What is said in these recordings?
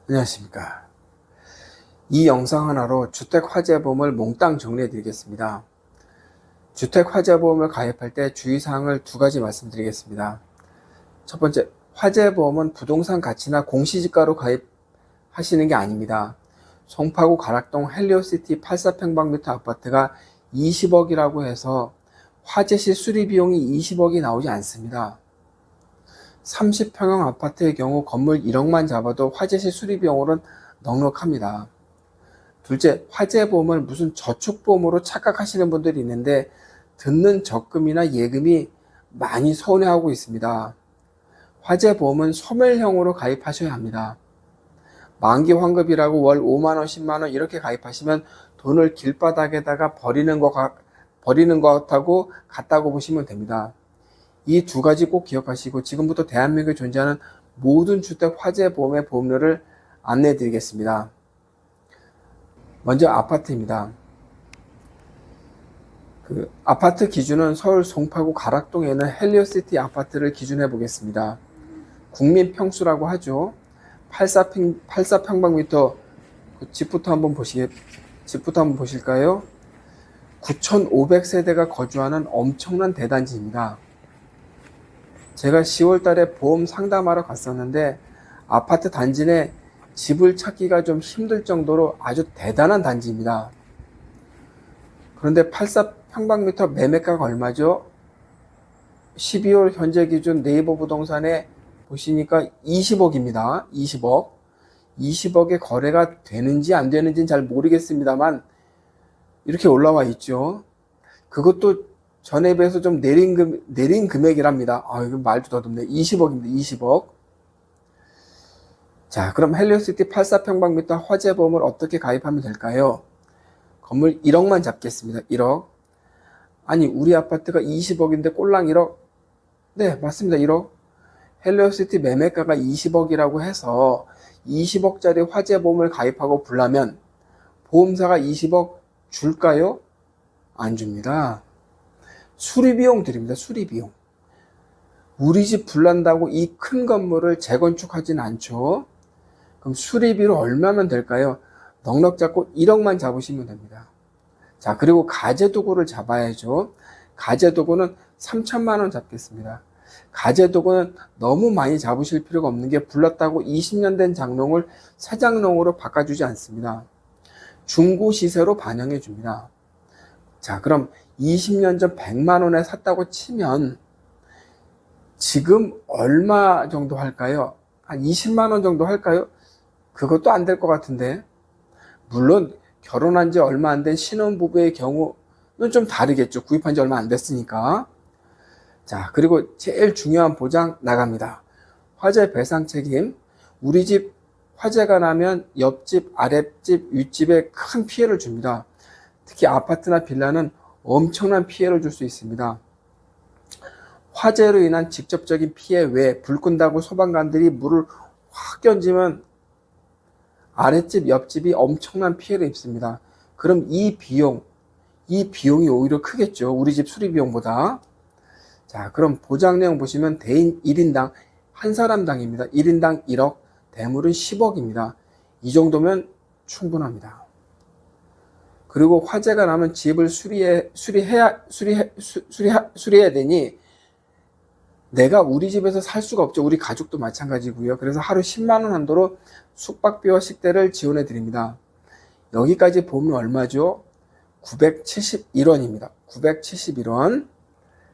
안녕하십니까. 이 영상 하나로 주택화재보험을 몽땅 정리해 드리겠습니다. 주택화재보험을 가입할 때 주의사항을 두 가지 말씀드리겠습니다. 첫 번째, 화재보험은 부동산 가치나 공시지가로 가입하시는 게 아닙니다. 송파구 가락동 헬리오시티 84평방미터 아파트가 20억이라고 해서 화재 시 수리비용이 20억이 나오지 않습니다. 30평형 아파트의 경우 건물 1억만 잡아도 화재 시 수리비용으로는 넉넉합니다. 둘째, 화재보험을 무슨 저축보험으로 착각하시는 분들이 있는데 듣는 적금이나 예금이 많이 손해하고 있습니다. 화재보험은 소멸형으로 가입하셔야 합니다. 만기 환급이라고 월 5만원, 10만원 이렇게 가입하시면 돈을 길바닥에다가 버리는 것하고 같다고 보시면 됩니다. 이 두 가지 꼭 기억하시고 지금부터 대한민국에 존재하는 모든 주택 화재 보험의 보험료를 안내해 드리겠습니다. 먼저 아파트입니다. 아파트 기준은 서울 송파구 가락동에 있는 헬리오시티 아파트를 기준해 보겠습니다. 국민평수라고 하죠. 84평방미터 집부터 한번 보실까요? 9,500세대가 거주하는 엄청난 대단지입니다. 제가 10월 달에 보험 상담하러 갔었는데 아파트 단지 내 집을 찾기가 좀 힘들 정도로 아주 대단한 단지입니다. 그런데 84평방미터 매매가가 얼마죠? 12월 현재 기준 네이버 부동산에 보시니까 20억입니다. 20억. 20억의 거래가 되는지 안 되는지는 잘 모르겠습니다만 이렇게 올라와 있죠. 그것도 전에 비해서 좀 내린 금액이랍니다. 이거 말도 더듬네. 20억입니다. 20억. 자, 그럼 헬리오시티 84평방미터 화재보험을 어떻게 가입하면 될까요? 건물 1억만 잡겠습니다. 1억. 아니, 우리 아파트가 20억인데 꼴랑 1억? 네, 맞습니다. 1억. 헬리오시티 매매가가 20억이라고 해서 20억짜리 화재보험을 가입하고 불나면 보험사가 20억 줄까요? 안 줍니다. 수리비용 드립니다. 수리비용. 우리 집 불난다고 이 큰 건물을 재건축하진 않죠. 그럼 수리비로 얼마면 될까요? 넉넉 잡고 1억만 잡으시면 됩니다. 자, 그리고 가재도구를 잡아야죠. 가재도구는 3천만 원 잡겠습니다. 가재도구는 너무 많이 잡으실 필요가 없는 게 불났다고 20년 된 장롱을 새 장롱으로 바꿔주지 않습니다. 중고 시세로 반영해 줍니다. 자, 그럼 20년 전 100만 원에 샀다고 치면 지금 얼마 정도 할까요? 한 20만 원 정도 할까요? 그것도 안 될 것 같은데. 물론 결혼한 지 얼마 안 된 신혼부부의 경우는 좀 다르겠죠. 구입한 지 얼마 안 됐으니까. 자, 그리고 제일 중요한 보장 나갑니다. 화재 배상 책임. 우리 집 화재가 나면 옆집, 아랫집, 윗집에 큰 피해를 줍니다. 특히 아파트나 빌라는 엄청난 피해를 줄 수 있습니다. 화재로 인한 직접적인 피해 외에 불 끈다고 소방관들이 물을 확 던지면 아랫집, 옆집이 엄청난 피해를 입습니다. 그럼 이 비용이 오히려 크겠죠. 우리 집 수리비용보다. 자, 그럼 보장 내용 보시면 대인 1인당 한 사람당입니다. 1인당 1억, 대물은 10억입니다. 이 정도면 충분합니다. 그리고 화재가 나면 집을 수리해야 되니 내가 우리 집에서 살 수가 없죠. 우리 가족도 마찬가지고요. 그래서 하루 10만 원 한도로 숙박비와 식대를 지원해 드립니다. 여기까지 보험료 얼마죠? 971원입니다. 971원.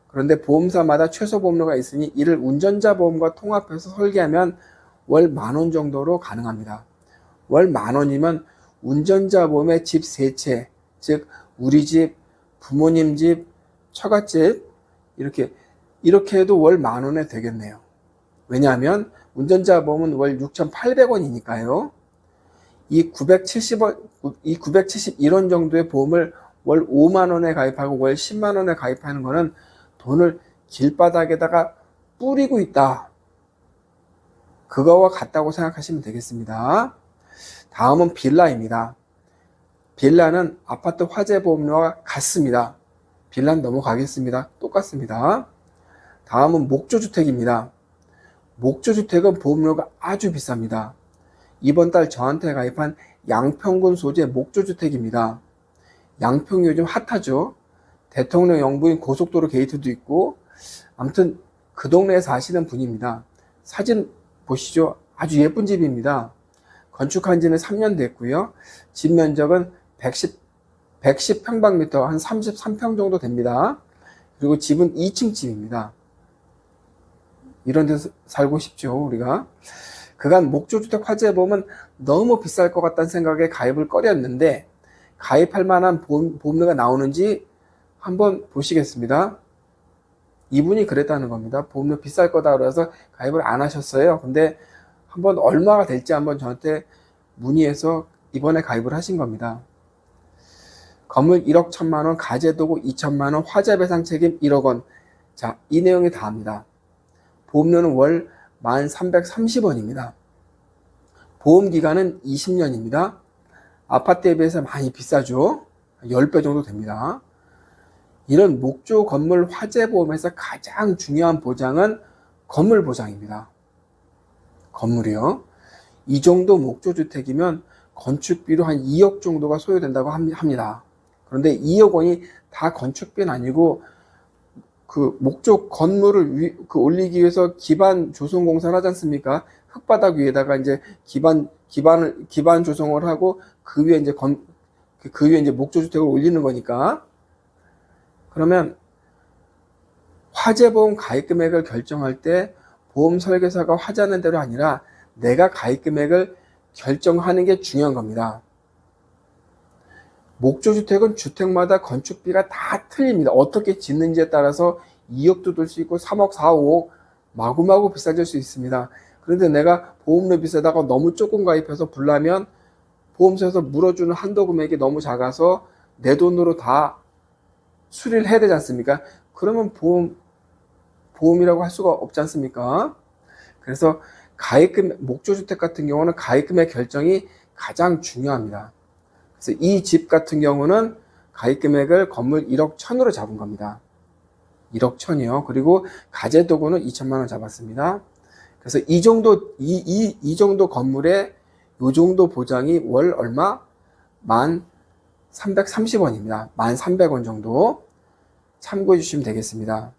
그런데 보험사마다 최소 보험료가 있으니 이를 운전자 보험과 통합해서 설계하면 월 10,000원 정도로 가능합니다. 월 10,000원이면 운전자 보험의 집 3채, 즉 우리 집, 부모님 집, 처갓집 이렇게 해도 월 10,000원에 되겠네요. 왜냐하면 운전자 보험은 월 6,800원이니까요. 이 971원 정도의 보험을 월 5만 원에 가입하고 월 10만 원에 가입하는 거는 돈을 길바닥에다가 뿌리고 있다. 그거와 같다고 생각하시면 되겠습니다. 다음은 빌라입니다. 빌라는 아파트 화재 보험료와 같습니다. 빌라는 넘어가겠습니다. 똑같습니다. 다음은 목조주택입니다. 목조주택은 보험료가 아주 비쌉니다. 이번 달 저한테 가입한 양평군 소재 목조주택입니다. 양평이 요즘 핫하죠. 대통령 영부인 고속도로 게이트도 있고, 아무튼 그 동네에 사시는 분입니다. 사진 보시죠. 아주 예쁜 집입니다. 건축한 지는 3년 됐고요. 집 면적은 110평방미터, 한 33평 정도 됩니다. 그리고 집은 2층 집입니다. 이런 데서 살고 싶죠, 우리가. 그간 목조주택 화재보험은 너무 비쌀 것 같다는 생각에 가입을 꺼렸는데, 가입할 만한 보험료가 나오는지 한번 보시겠습니다. 이분이 그랬다는 겁니다. 보험료 비쌀 거다 그래서 가입을 안 하셨어요. 근데 한번 얼마가 될지 한번 저한테 문의해서 이번에 가입을 하신 겁니다. 건물 1억 1천만 원, 가재도구 2천만 원, 화재 배상 책임 1억 원. 자, 이 내용이 다입니다. 보험료는 월 1,330원입니다. 보험 기간은 20년입니다. 아파트에 비해서 많이 비싸죠. 10배 정도 됩니다. 이런 목조 건물 화재 보험에서 가장 중요한 보장은 건물 보장입니다. 건물이요. 이 정도 목조 주택이면 건축비로 한 2억 정도가 소요된다고 합니다. 그런데 2억 원이 다 건축비는 아니고 그 목조 건물을 올리기 위해서 기반 조성 공사를 하지 않습니까? 흙바닥 위에다가 이제 기반 조성을 하고 그 위에 이제 목조 주택을 올리는 거니까. 그러면 화재보험 가입 금액을 결정할 때 보험 설계사가 하자는 대로 아니라 내가 가입 금액을 결정하는 게 중요한 겁니다. 목조주택은 주택마다 건축비가 다 틀립니다. 어떻게 짓는지에 따라서 2억도 들 수 있고 3억, 4억, 5억 마구마구 비싸질 수 있습니다. 그런데 내가 보험료 비싸다가 너무 조금 가입해서 불나면 보험사에서 물어주는 한도 금액이 너무 작아서 내 돈으로 다 수리를 해야 되지 않습니까? 그러면 보험이라고 할 수가 없지 않습니까? 그래서 목조주택 같은 경우는 가입금액 결정이 가장 중요합니다. 그래서 이 집 같은 경우는 가입금액을 건물 1억 1천으로 잡은 겁니다. 1억 1천이요. 그리고 가재도구는 2천만 원 잡았습니다. 그래서 이 정도 건물에 이 정도 보장이 월 얼마? 1,330원입니다. 1,300원 정도 참고해 주시면 되겠습니다.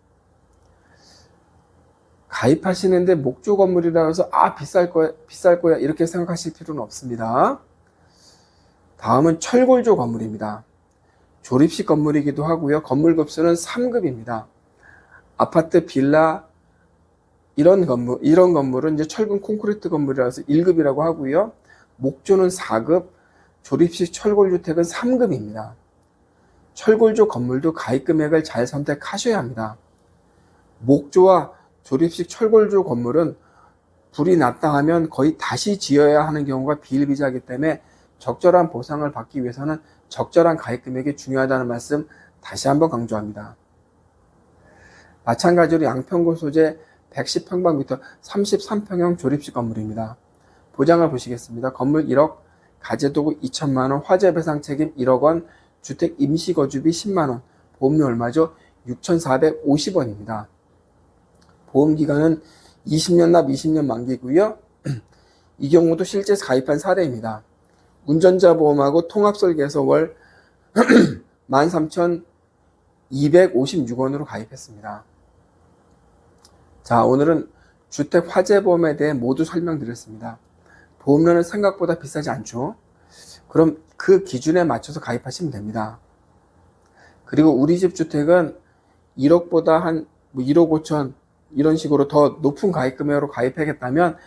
가입하시는데 목조 건물이라 해서 비쌀 거야 이렇게 생각하실 필요는 없습니다. 다음은 철골조 건물입니다. 조립식 건물이기도 하고요. 건물 급수는 3급입니다. 아파트, 빌라 이런 건물은 이제 철근 콘크리트 건물이라서 1급이라고 하고요. 목조는 4급, 조립식 철골주택은 3급입니다. 철골조 건물도 가입 금액을 잘 선택하셔야 합니다. 목조와 조립식 철골조 건물은 불이 났다 하면 거의 다시 지어야 하는 경우가 비일비재하기 때문에 적절한 보상을 받기 위해서는 적절한 가입 금액이 중요하다는 말씀 다시 한번 강조합니다. 마찬가지로 양평구 소재 110평방미터 33평형 조립식 건물입니다. 보장을 보시겠습니다. 건물 1억, 가재도구 2천만 원, 화재 배상 책임 1억 원, 주택 임시거주비 10만 원, 보험료 얼마죠? 6,450원입니다. 보험기간은 20년 납 20년 만기고요. 이 경우도 실제 가입한 사례입니다. 운전자 보험하고 통합설계에서 월 13,256원으로 가입했습니다. 자, 오늘은 주택 화재보험에 대해 모두 설명드렸습니다. 보험료는 생각보다 비싸지 않죠. 그럼 그 기준에 맞춰서 가입하시면 됩니다. 그리고 우리 집 주택은 1억보다 한 1억 5천 이런 식으로 더 높은 가입 금액으로 가입하겠다면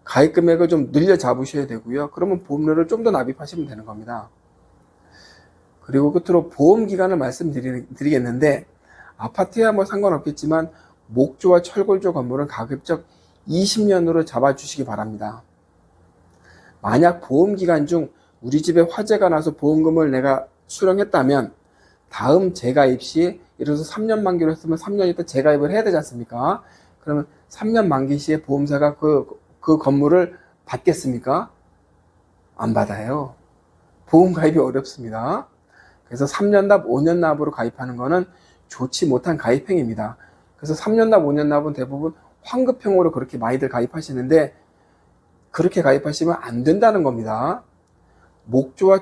가입 금액을 좀 늘려 잡으셔야 되고요. 그러면 보험료를 좀 더 납입하시면 되는 겁니다. 그리고 끝으로 보험 기간을 말씀드리겠는데 아파트야 뭐 상관없겠지만 목조와 철골조 건물은 가급적 20년으로 잡아주시기 바랍니다. 만약 보험 기간 중 우리 집에 화재가 나서 보험금을 내가 수령했다면 다음 재가입 시 예를 들어서 3년 만기로 했으면 3년 있다 재가입을 해야 되지 않습니까? 그러면 3년 만기 시에 보험사가 그 건물을 받겠습니까? 안 받아요. 보험 가입이 어렵습니다. 그래서 3년 납, 5년 납으로 가입하는 거는 좋지 못한 가입행위입니다. 그래서 3년 납, 5년 납은 대부분 환급형으로 그렇게 많이들 가입하시는데 그렇게 가입하시면 안 된다는 겁니다. 목조와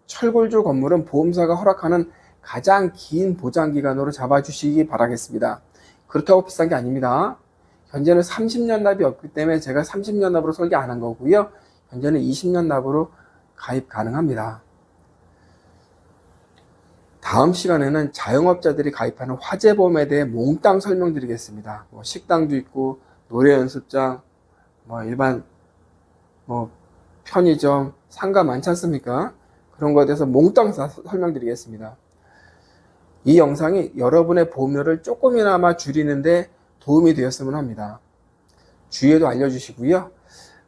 철골조 건물은 보험사가 허락하는 가장 긴 보장기간으로 잡아주시기 바라겠습니다. 그렇다고 비싼 게 아닙니다. 현재는 30년 납이 없기 때문에 제가 30년 납으로 설계 안 한 거고요. 현재는 20년 납으로 가입 가능합니다. 다음 시간에는 자영업자들이 가입하는 화재보험에 대해 몽땅 설명드리겠습니다. 식당도 있고 노래 연습장, 일반 편의점, 상가 많지 않습니까? 그런 거에 대해서 몽땅 설명드리겠습니다. 이 영상이 여러분의 보험료를 조금이나마 줄이는데 도움이 되었으면 합니다. 주위에도 알려주시고요.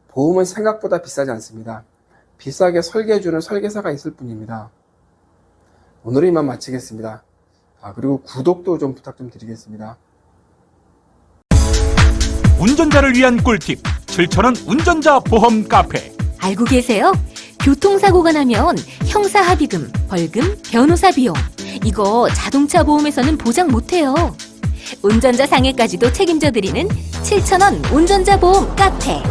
보험은 생각보다 비싸지 않습니다. 비싸게 설계해주는 설계사가 있을 뿐입니다. 오늘은 이만 마치겠습니다. 그리고 구독도 좀 부탁 좀 드리겠습니다. 운전자를 위한 꿀팁 7,000원 운전자 보험 카페. 알고 계세요? 교통사고가 나면 형사합의금, 벌금, 변호사 비용 이거 자동차 보험에서는 보장 못해요. 운전자 상해까지도 책임져 드리는 7,000원 운전자 보험 카페.